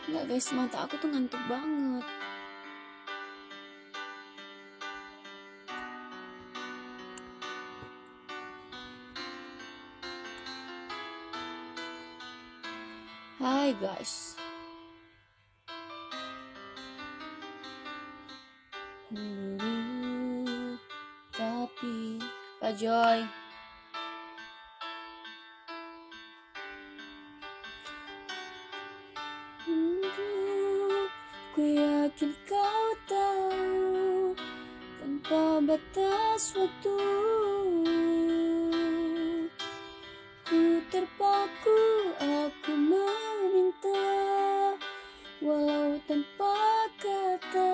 Enggak guys, mata aku tuh ngantuk banget. Hai guys. Tapi Kak Joy. Ku yakin kau tahu tanpa batas waktu. Ku terpaku, aku meminta, walau tanpa kata,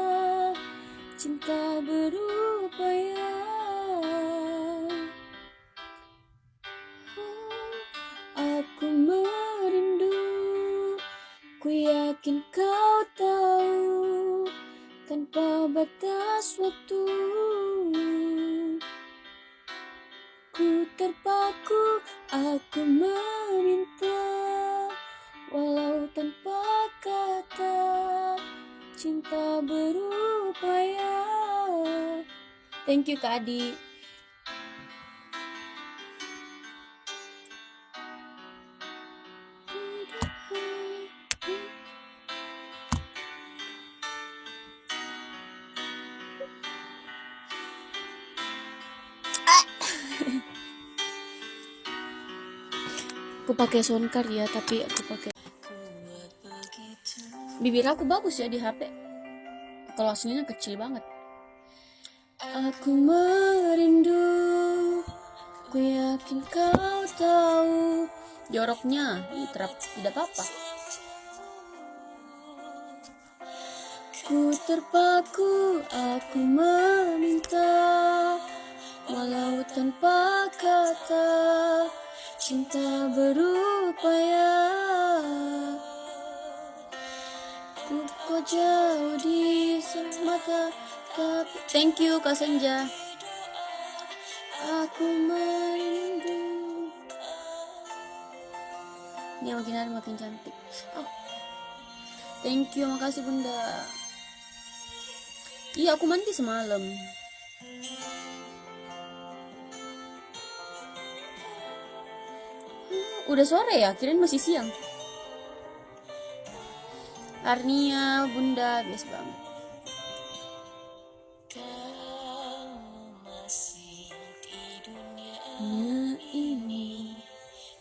cinta berupaya. Aku merindu, ku yakin kau tahu tanpa batas waktu. Ku terpaku, aku meminta, walau tanpa kata, cinta berupaya. Thank you Kak Adi. Aku pakai soundcard ya, tapi aku pakai bibir aku bagus ya di HP. Kalau aslinya kecil banget. Aku merindu, ku yakin kau tahu. Joroknya, tidak apa-apa. Ku terpaku, aku meminta, walau tanpa kata, cinta berupaya. Ku kau jauh di mata, tapi thank you Kak Senja. Aku merindu. Ini makin hari makin cantik. Oh. Thank you, makasih Bunda. Iya, aku mandi semalam. Udah sore ya, kirain masih siang. Arnia, Bunda, biasa banget. Nah, ini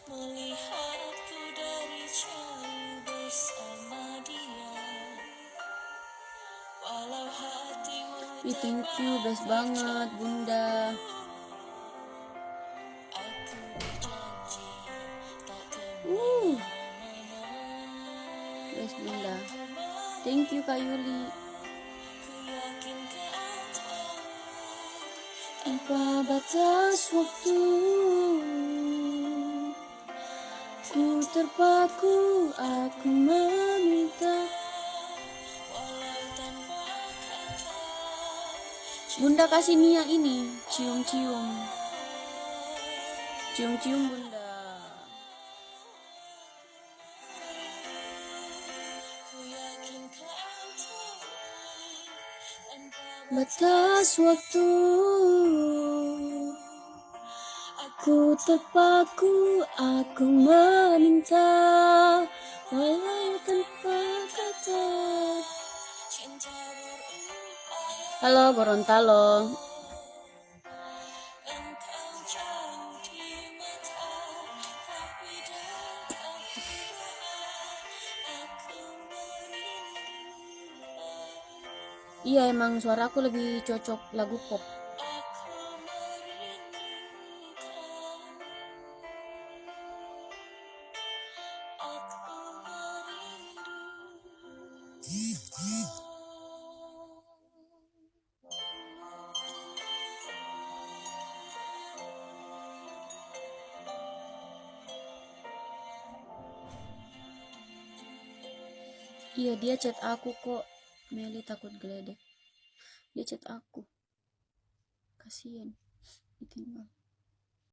melihatku dari jauh bersama dia. Walau hatimu. Thank you, best banget Bunda. Best Bunda. Thank you Kak Yuli. Tanpa batas waktu, ku terpaku, aku meminta, walau tanpa kata. Bunda kasih Nia ini, cium-cium. Cium-cium Bunda. Batas waktu, aku terpaku, aku meminta, walau tanpa kata. Halo Gorontalo. Iya, emang suara aku lebih cocok lagu pop. Iya, dia chat aku kok. Meli takut geledek. Dia chat aku. Kasian. Ditinggal.